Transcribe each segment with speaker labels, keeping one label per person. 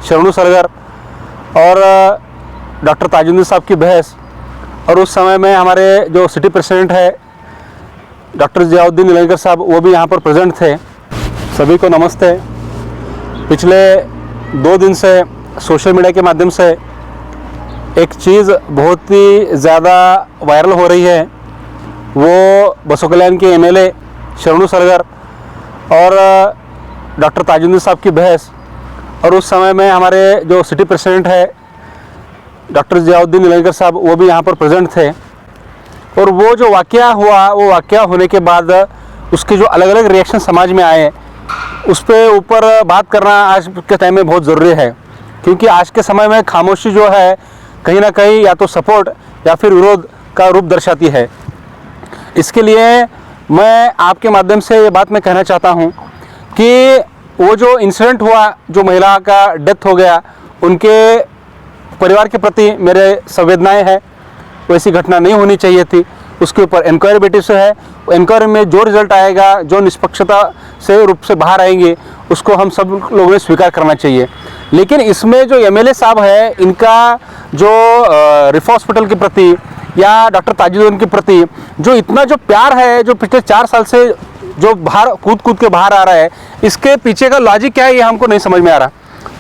Speaker 1: शरणू सरगर और डॉक्टर ताजुद्दीन साहब की बहस, और उस समय में हमारे जो सिटी प्रेसिडेंट है डॉक्टर जियाउद्दीन निलंगेकर साहब, वो भी यहाँ पर प्रेजेंट थे। सभी को नमस्ते। पिछले 2 दिन से सोशल मीडिया के माध्यम से एक चीज़ बहुत ही ज़्यादा वायरल हो रही है, वो बसों कल्याण के एमएलए शरणू सरगर और डॉक्टर ताजुद्दीन साहब की बहस, और उस समय में हमारे जो सिटी प्रेसिडेंट है डॉक्टर जियाउद्दीन निलंगेकर साहब, वो भी यहाँ पर प्रेजेंट थे। और वो जो वाक़या हुआ, वो वाक़या होने के बाद उसके जो अलग अलग रिएक्शन समाज में आए, उस पे ऊपर बात करना आज के टाइम में बहुत ज़रूरी है, क्योंकि आज के समय में खामोशी जो है कहीं ना कहीं या तो सपोर्ट या फिर विरोध का रूप दर्शाती है। इसके लिए मैं आपके माध्यम से ये बात मैं कहना चाहता हूँ कि वो जो इंसिडेंट हुआ, जो महिला का डेथ हो गया, उनके परिवार के प्रति मेरे संवेदनाएं हैं। वैसी घटना नहीं होनी चाहिए थी। उसके ऊपर इंक्वायरी बेटी से है, इंक्वायरी में जो रिजल्ट आएगा, जो निष्पक्षता से रूप से बाहर आएंगे, उसको हम सब लोगों ने स्वीकार करना चाहिए। लेकिन इसमें जो एमएलए साहब है, इनका जो रिफा हॉस्पिटल के प्रति या डॉक्टर ताजुद्दीन के प्रति जो इतना जो प्यार है, जो पिछले 4 साल से जो बाहर कूद के बाहर आ रहा है, इसके पीछे का लॉजिक क्या है, ये हमको नहीं समझ में आ रहा।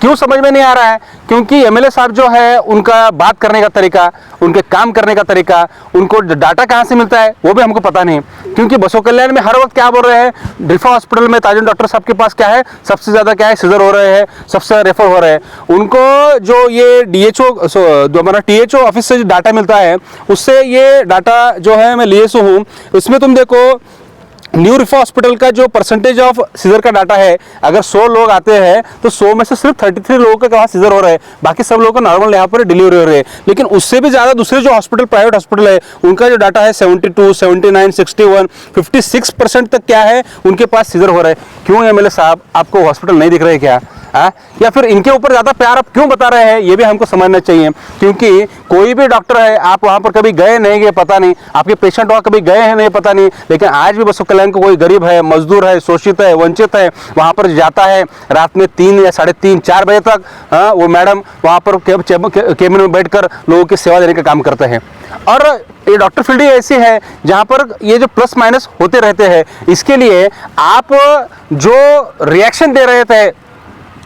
Speaker 1: क्यों समझ में नहीं आ रहा है? क्योंकि एमएलए साहब जो है, उनका बात करने का तरीका, उनके काम करने का तरीका, उनको डाटा कहाँ से मिलता है वो भी हमको पता नहीं। क्योंकि बसों कल्याण में हर वक्त क्या बोल रहे हैं, रिफा हॉस्पिटल में ताजुद्दीन डॉक्टर साहब के पास क्या है, सबसे ज़्यादा क्या है, सीजर हो रहे हैं, सबसे ज़्यादा रेफर हो रहे हैं। उनको जो ये डीएचओ जो हमारा टीएचओ ऑफिस से जो डाटा मिलता है, उससे ये डाटा जो है मैं लिए हूँ। इसमें तुम देखो, न्यू रिफा हॉस्पिटल का जो परसेंटेज ऑफ सीजर का डाटा है, अगर 100 लोग आते हैं तो 100 में से सिर्फ 33 लोगों के वहाँ सीजर हो रहे हैं, बाकी सब लोगों को नॉर्मल यहाँ पर डिलीवरी हो रही है। लेकिन उससे भी ज़्यादा दूसरे जो हॉस्पिटल, प्राइवेट हॉस्पिटल है, उनका जो डाटा है 72, 79, 61, 56% तक क्या है, उनके पास सीजर हो रहे हैं। क्यों एमएलए साहब, आपको हॉस्पिटल नहीं दिख रहे क्या? या फिर इनके ऊपर ज़्यादा प्यार आप क्यों बता रहे हैं, ये भी हमको समझना चाहिए। क्योंकि कोई भी डॉक्टर है, आप वहाँ पर कभी गए नहीं गए पता नहीं, आपके पेशेंट वहाँ कभी गए हैं नहीं पता नहीं, लेकिन आज भी बसों कल्याण को कोई गरीब है, मजदूर है, शोषित है, वंचित है, वहाँ पर जाता है रात में 3 या 3:30, 4 बजे तक वो मैडम वहाँ पर केबिन में बैठकर लोगों की सेवा देने का काम करते हैं। और ये डॉक्टर फील्ड ही ऐसी है जहाँ पर ये जो प्लस माइनस होते रहते हैं। इसके लिए आप जो रिएक्शन दे रहे थे,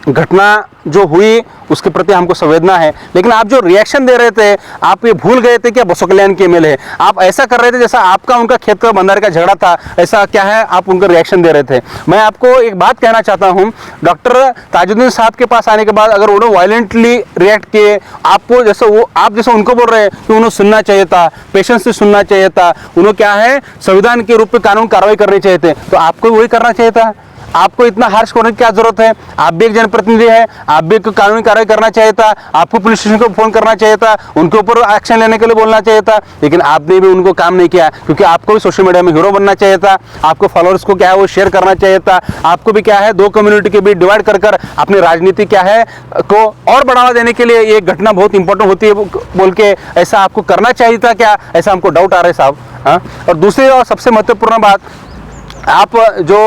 Speaker 1: घटना जो हुई उसके प्रति हमको संवेदना है, लेकिन आप जो रिएक्शन दे रहे थे, आप ये भूल गए थे कि बसों कल्याण के एमएलए है। आप ऐसा कर रहे थे जैसा आपका उनका खेत का बंधारे का झगड़ा था, ऐसा क्या है, आप उनका रिएक्शन दे रहे थे। मैं आपको एक बात कहना चाहता हूँ, डॉक्टर ताजुद्दीन साहब के पास आने के बाद अगर उन्होंने वायलेंटली रिएक्ट किए, आपको जैसे वो आप जैसे उनको बोल रहे हैं कि उन्हें सुनना चाहिए था, पेशेंस से सुनना चाहिए था, उन्हें क्या है, संविधान के रूप में कानून कार्रवाई करनी चाहिए थे, तो आपको वही करना चाहिए था। आपको इतना हार्श होने की क्या जरूरत है? आप भी एक जनप्रतिनिधि है, आप भी कानूनी कार्रवाई करना चाहिए था, आपको पुलिस स्टेशन को फोन करना चाहिए था, उनके ऊपर एक्शन लेने के लिए बोलना चाहिए था, लेकिन आपने भी उनको काम नहीं किया। क्योंकि आपको भी सोशल मीडिया में हीरो बनना चाहिए था, आपको फॉलोअर्स को क्या है वो शेयर करना चाहिए था, आपको भी क्या है 2 कम्युनिटी के बीच डिवाइड कर अपनी राजनीति क्या है को और बढ़ावा देने के लिए ये घटना बहुत इंपॉर्टेंट होती है बोल के ऐसा आपको करना चाहिए था क्या? ऐसा हमको डाउट आ रहा है साहब। और दूसरी और सबसे महत्वपूर्ण बात, आप जो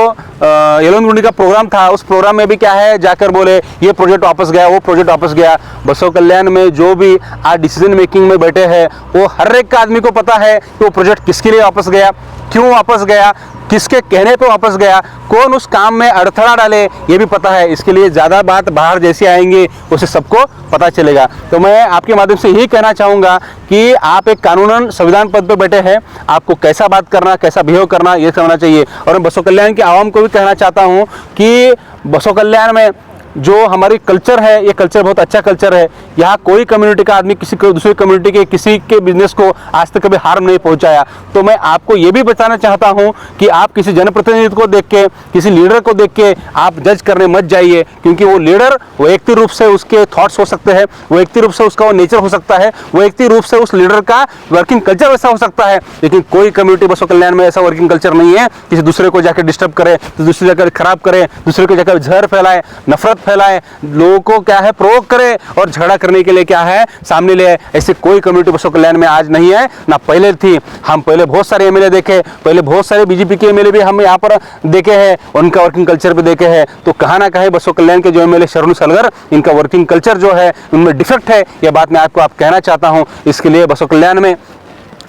Speaker 1: येलोनगुंडी का प्रोग्राम था, उस प्रोग्राम में भी क्या है, जाकर बोले ये प्रोजेक्ट वापस गया, वो प्रोजेक्ट वापस गया। बसों कल्याण में जो भी आज डिसीजन मेकिंग में बैठे हैं, वो हर एक का आदमी को पता है कि वो प्रोजेक्ट किसके लिए वापस गया, क्यों वापस गया, किसके कहने पे वापस गया, कौन उस काम में अड़थड़ा डाले, ये भी पता है। इसके लिए ज़्यादा बात बाहर जैसे आएंगे उसे सबको पता चलेगा। तो मैं आपके माध्यम से यही कहना चाहूँगा कि आप एक कानूनन संविधान पद पर बैठे हैं, आपको कैसा बात करना, कैसा बिहेव करना, ये समझना चाहिए। और मैं बसों कल्याण के आवाम को भी कहना चाहता हूँ कि बसों कल्याण में जो हमारी कल्चर है, ये कल्चर बहुत अच्छा कल्चर है। यहाँ कोई कम्युनिटी का आदमी किसी को दूसरी कम्युनिटी के किसी के बिजनेस को आज तक कभी हार्म नहीं पहुँचाया। तो मैं आपको ये भी बताना चाहता हूँ कि आप किसी जनप्रतिनिधि को देख के, किसी लीडर को देख के आप जज करने मत जाइए, क्योंकि वो लीडर वो व्यक्ति रूप से उसके थॉट्स हो सकते हैं, वो व्यक्ति रूप से उसका वो नेचर हो सकता है, वो व्यक्ति रूप से उस लीडर का वर्किंग कल्चर वैसा हो सकता है। लेकिन कोई कम्युनिटी बसों कल्याण में ऐसा वर्किंग कल्चर नहीं है किसी दूसरे को जाकर डिस्टर्ब करे, तो दूसरी जगह खराब करे, दूसरे को जाकर जहर फैलाए, नफरत फैलाए, लोगों को क्या है प्रोवोक करे और झगड़ा करने के लिए क्या है सामने ले आए। ऐसे कोई कम्युनिटी बसों कल्याण में आज नहीं है, ना पहले थी। हम पहले बहुत सारे एमएलए देखे, पहले बहुत सारे बीजेपी के एमएलए भी हम यहाँ पर देखे हैं, उनका वर्किंग कल्चर भी देखे हैं। तो कहाँ ना कहीं बसों कल्याण के जो एमएलए शरणू सलगर, इनका वर्किंग कल्चर जो है उनमें डिफेक्ट है, यह बात मैं आपको कहना चाहता हूँ। इसके लिए बसों कल्याण में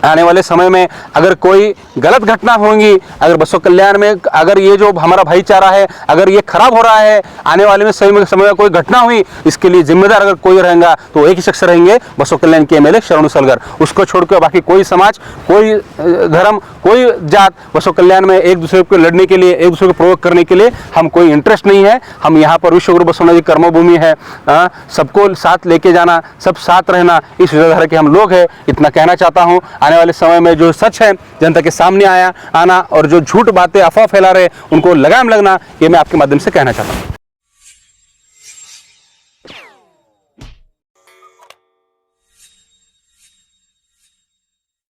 Speaker 1: आने वाले समय में अगर कोई गलत घटना होंगी, अगर बसों कल्याण में अगर ये जो हमारा भाईचारा है अगर ये खराब हो रहा है, आने वाले में समय में कोई घटना हुई, इसके लिए जिम्मेदार अगर कोई रहेगा तो एक ही शख्स रहेंगे, बसों कल्याण के एमएलए शरणू सलगर। उसको छोड़कर बाकी कोई समाज, कोई धर्म, कोई जात बसों कल्याण में एक दूसरे को लड़ने के लिए, एक दूसरे को प्रोवोक करने के लिए हम कोई इंटरेस्ट नहीं है। हम यहाँ पर विश्व गुरु बसवण्णा जी कर्मभूमि है, सबको साथ लेके जाना, सब साथ रहना, इस विचारधारा के हम लोग हैं। इतना कहना चाहता हूँ। आने वाले समय में जो सच है जनता के सामने आना और जो झूठ बातें अफवाह फैला रहे उनको लगाम लगना, ये मैं आपके माध्यम से कहना चाहता हूँ।